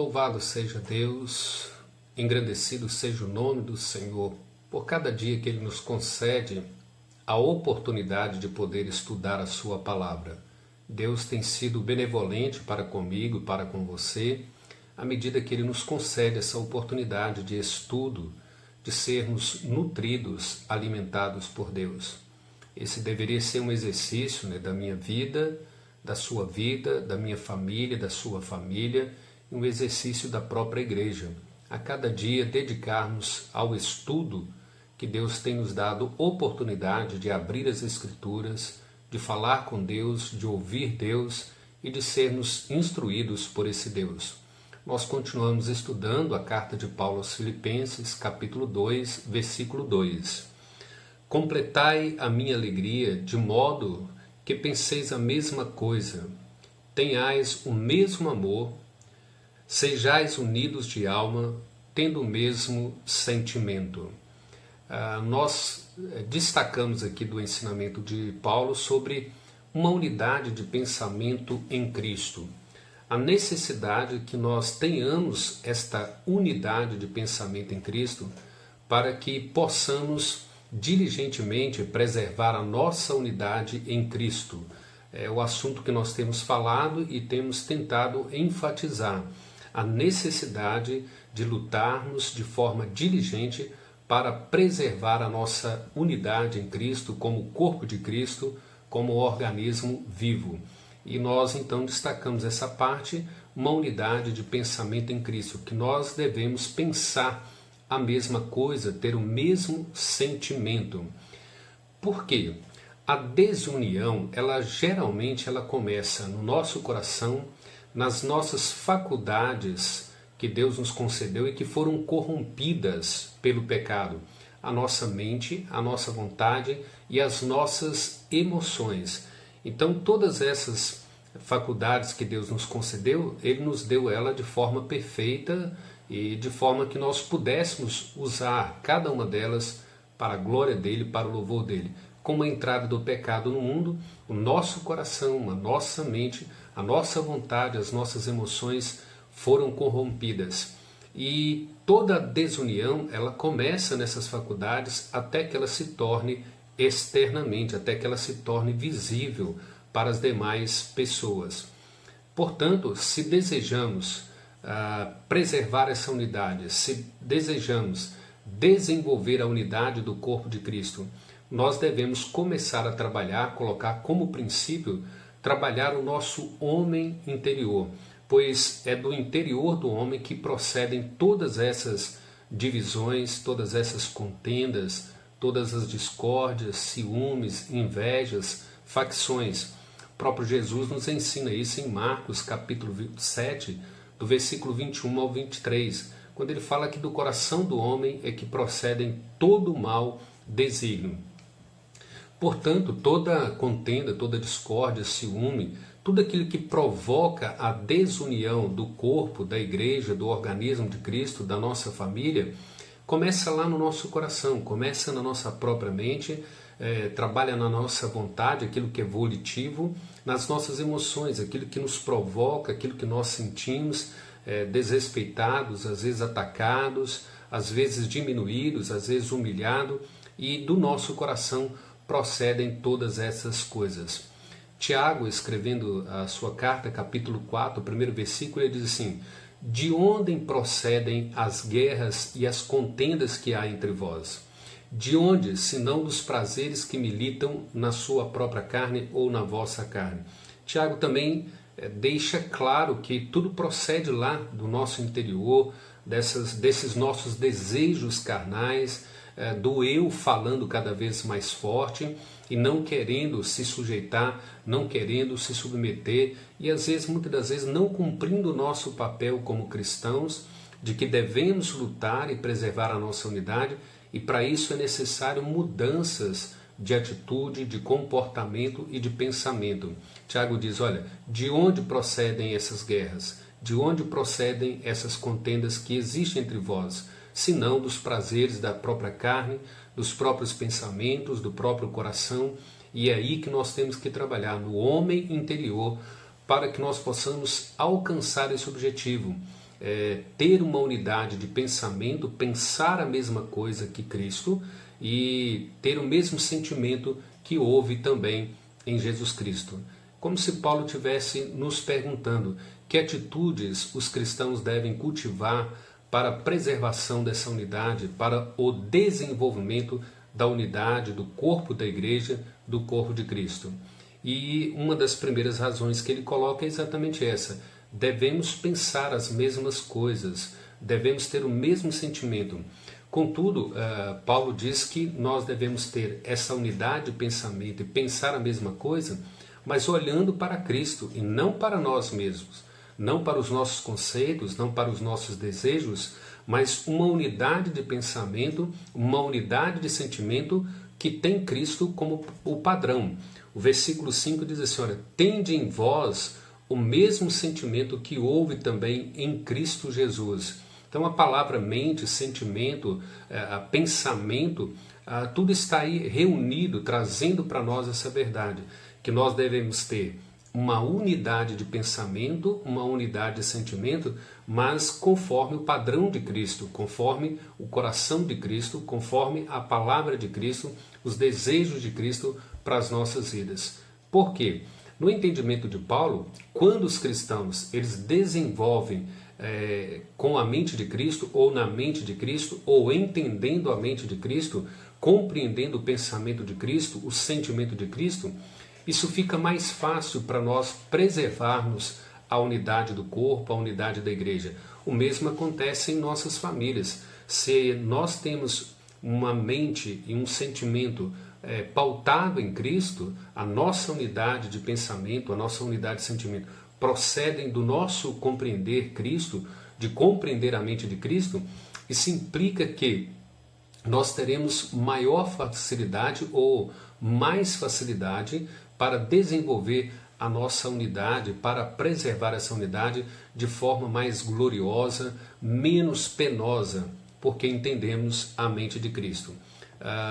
Louvado seja Deus, engrandecido seja o nome do Senhor, por cada dia que Ele nos concede a oportunidade de poder estudar a Sua Palavra. Deus tem sido benevolente para comigo e para com você, à medida que Ele nos concede essa oportunidade de estudo, de sermos nutridos, alimentados por Deus. Esse deveria ser um exercício da minha vida, da sua vida, da minha família, da sua família, e um exercício da própria igreja. A cada dia dedicarmos ao estudo que Deus tem nos dado oportunidade de abrir as Escrituras, de falar com Deus, de ouvir Deus e de sermos instruídos por esse Deus. Nós continuamos estudando a carta de Paulo aos Filipenses, capítulo 2, versículo 2. Completai a minha alegria de modo que penseis a mesma coisa, tenhais o mesmo amor, sejais unidos de alma, tendo o mesmo sentimento. Nós destacamos aqui do ensinamento de Paulo sobre uma unidade de pensamento em Cristo. A necessidade que nós tenhamos esta unidade de pensamento em Cristo para que possamos diligentemente preservar a nossa unidade em Cristo. É o assunto que nós temos falado e temos tentado enfatizar. A necessidade de lutarmos de forma diligente para preservar a nossa unidade em Cristo, como corpo de Cristo, como organismo vivo. E nós então destacamos essa parte, uma unidade de pensamento em Cristo, que nós devemos pensar a mesma coisa, ter o mesmo sentimento. Por quê? A desunião, geralmente começa no nosso coração, nas nossas faculdades que Deus nos concedeu e que foram corrompidas pelo pecado. A nossa mente, a nossa vontade e as nossas emoções. Então todas essas faculdades que Deus nos concedeu, Ele nos deu ela de forma perfeita e de forma que nós pudéssemos usar cada uma delas para a glória dEle, para o louvor dEle. Com a entrada do pecado no mundo, o nosso coração, a nossa mente, a nossa vontade, as nossas emoções foram corrompidas. E toda desunião, ela começa nessas faculdades até que ela se torne externamente, até que ela se torne visível para as demais pessoas. Portanto, se desejamos preservar essa unidade, se desejamos desenvolver a unidade do corpo de Cristo, nós devemos começar a trabalhar, colocar como princípio, trabalhar o nosso homem interior, pois é do interior do homem que procedem todas essas divisões, todas essas contendas, todas as discórdias, ciúmes, invejas, facções. O próprio Jesus nos ensina isso em Marcos capítulo 7, do versículo 21 ao 23, quando ele fala que do coração do homem é que procedem todo o mau desígnio. Portanto, toda contenda, toda discórdia, ciúme, tudo aquilo que provoca a desunião do corpo, da igreja, do organismo de Cristo, da nossa família, começa lá no nosso coração, começa na nossa própria mente, trabalha na nossa vontade, aquilo que é volitivo, nas nossas emoções, aquilo que nos provoca, aquilo que nós sentimos, desrespeitados, às vezes atacados, às vezes diminuídos, às vezes humilhados, e do nosso coração procedem todas essas coisas. Tiago, escrevendo a sua carta, capítulo 4, o primeiro versículo, ele diz assim: de onde procedem as guerras e as contendas que há entre vós? De onde, senão dos prazeres que militam na sua própria carne ou na vossa carne? Tiago também deixa claro que tudo procede lá do nosso interior, desses nossos desejos carnais, do eu falando cada vez mais forte e não querendo se sujeitar, não querendo se submeter e às vezes, muitas das vezes, não cumprindo o nosso papel como cristãos, de que devemos lutar e preservar a nossa unidade, e para isso é necessário mudanças de atitude, de comportamento e de pensamento. Tiago diz, olha, de onde procedem essas guerras? De onde procedem essas contendas que existem entre vós? Senão dos prazeres da própria carne, dos próprios pensamentos, do próprio coração. E é aí que nós temos que trabalhar, no homem interior, para que nós possamos alcançar esse objetivo. ter uma unidade de pensamento, pensar a mesma coisa que Cristo e ter o mesmo sentimento que houve também em Jesus Cristo. Como se Paulo estivesse nos perguntando que atitudes os cristãos devem cultivar para a preservação dessa unidade, para o desenvolvimento da unidade do corpo da igreja, do corpo de Cristo. E uma das primeiras razões que ele coloca é exatamente essa: devemos pensar as mesmas coisas, devemos ter o mesmo sentimento. Contudo, Paulo diz que nós devemos ter essa unidade de pensamento e pensar a mesma coisa, mas olhando para Cristo e não para nós mesmos, não para os nossos conceitos, não para os nossos desejos, mas uma unidade de pensamento, uma unidade de sentimento que tem Cristo como o padrão. O versículo 5 diz assim: olha, tende em vós o mesmo sentimento que houve também em Cristo Jesus. Então a palavra mente, sentimento, pensamento, tudo está aí reunido, trazendo para nós essa verdade, que nós devemos ter uma unidade de pensamento, uma unidade de sentimento, mas conforme o padrão de Cristo, conforme o coração de Cristo, conforme a palavra de Cristo, os desejos de Cristo para as nossas vidas. Por quê? No entendimento de Paulo, quando os cristãos eles desenvolvem com a mente de Cristo, ou na mente de Cristo, ou entendendo a mente de Cristo, compreendendo o pensamento de Cristo, o sentimento de Cristo, isso fica mais fácil para nós preservarmos a unidade do corpo, a unidade da igreja. O mesmo acontece em nossas famílias. Se nós temos uma mente e um sentimento pautado em Cristo, a nossa unidade de pensamento, a nossa unidade de sentimento procedem do nosso compreender Cristo, de compreender a mente de Cristo. Isso implica que nós teremos maior facilidade ou mais facilidade para desenvolver a nossa unidade, para preservar essa unidade de forma mais gloriosa, menos penosa, porque entendemos a mente de Cristo.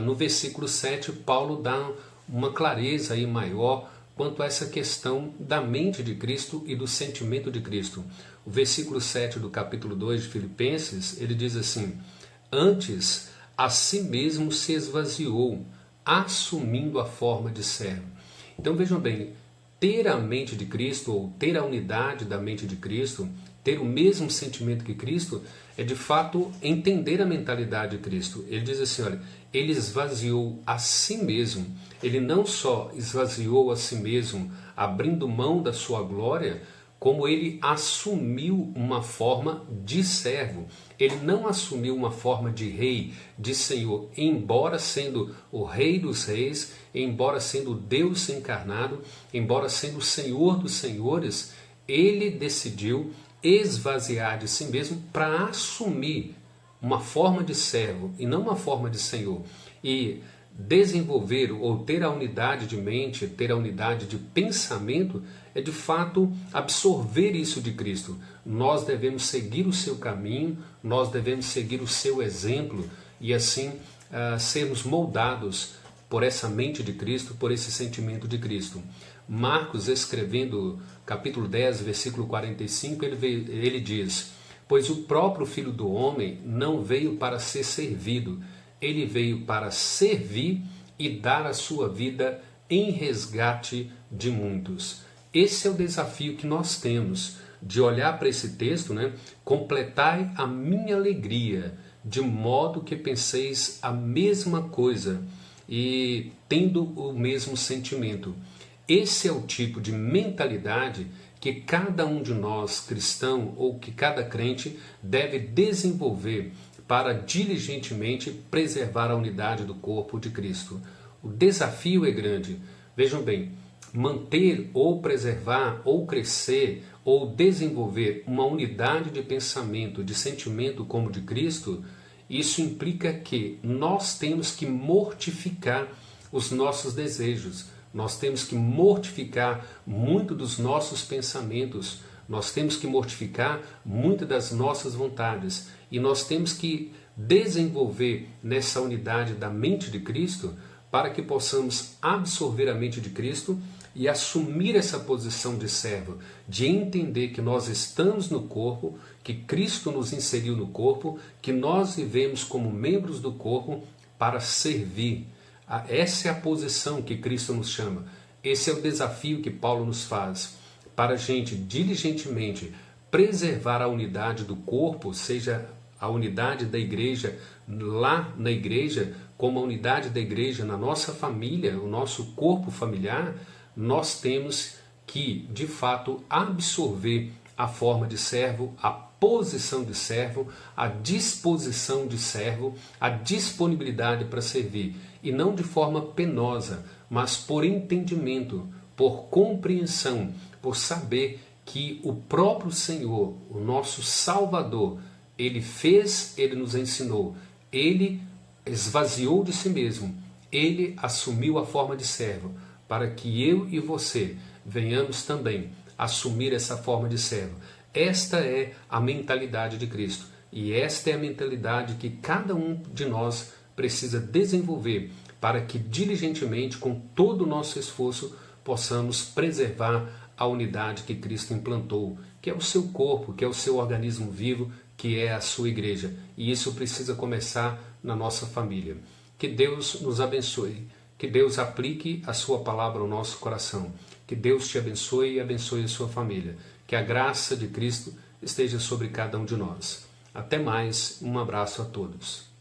No versículo 7, Paulo dá uma clareza aí maior quanto a essa questão da mente de Cristo e do sentimento de Cristo. O versículo 7 do capítulo 2 de Filipenses, ele diz assim: antes a si mesmo se esvaziou, assumindo a forma de servo. Então vejam bem, ter a mente de Cristo, ou ter a unidade da mente de Cristo, ter o mesmo sentimento que Cristo, é de fato entender a mentalidade de Cristo. Ele diz assim, olha, ele esvaziou a si mesmo. Ele não só esvaziou a si mesmo, abrindo mão da sua glória, como ele assumiu uma forma de servo. Ele não assumiu uma forma de rei, de senhor, embora sendo o rei dos reis, embora sendo Deus encarnado, embora sendo o senhor dos senhores, ele decidiu esvaziar de si mesmo para assumir uma forma de servo e não uma forma de senhor. E desenvolver ou ter a unidade de mente, ter a unidade de pensamento, é de fato absorver isso de Cristo. Nós devemos seguir o seu caminho, nós devemos seguir o seu exemplo e assim sermos moldados por essa mente de Cristo, por esse sentimento de Cristo. Marcos, escrevendo capítulo 10, versículo 45, ele diz: pois o próprio Filho do Homem não veio para ser servido, ele veio para servir e dar a sua vida em resgate de muitos. Esse é o desafio que nós temos, de olhar para esse texto, né? Completai a minha alegria, de modo que penseis a mesma coisa e tendo o mesmo sentimento. Esse é o tipo de mentalidade que cada um de nós, cristão, ou que cada crente deve desenvolver para diligentemente preservar a unidade do corpo de Cristo. O desafio é grande. Vejam bem, manter ou preservar ou crescer ou desenvolver uma unidade de pensamento, de sentimento como de Cristo, isso implica que nós temos que mortificar os nossos desejos, nós temos que mortificar muito dos nossos pensamentos, nós temos que mortificar muito das nossas vontades e nós temos que desenvolver nessa unidade da mente de Cristo para que possamos absorver a mente de Cristo e assumir essa posição de servo, de entender que nós estamos no corpo, que Cristo nos inseriu no corpo, que nós vivemos como membros do corpo para servir. Essa é a posição que Cristo nos chama. Esse é o desafio que Paulo nos faz, para a gente diligentemente preservar a unidade do corpo, seja a unidade da igreja lá na igreja, como a unidade da igreja na nossa família, o nosso corpo familiar. Nós temos que, de fato, absorver a forma de servo, a posição de servo, a disposição de servo, a disponibilidade para servir. E não de forma penosa, mas por entendimento, por compreensão, por saber que o próprio Senhor, o nosso Salvador, Ele fez, Ele nos ensinou, Ele esvaziou de si mesmo, Ele assumiu a forma de servo, para que eu e você venhamos também assumir essa forma de servo. Esta é a mentalidade de Cristo e esta é a mentalidade que cada um de nós precisa desenvolver para que diligentemente, com todo o nosso esforço, possamos preservar a unidade que Cristo implantou, que é o seu corpo, que é o seu organismo vivo, que é a sua igreja. E isso precisa começar na nossa família. Que Deus nos abençoe. Que Deus aplique a sua palavra ao nosso coração. Que Deus te abençoe e abençoe a sua família. Que a graça de Cristo esteja sobre cada um de nós. Até mais, um abraço a todos.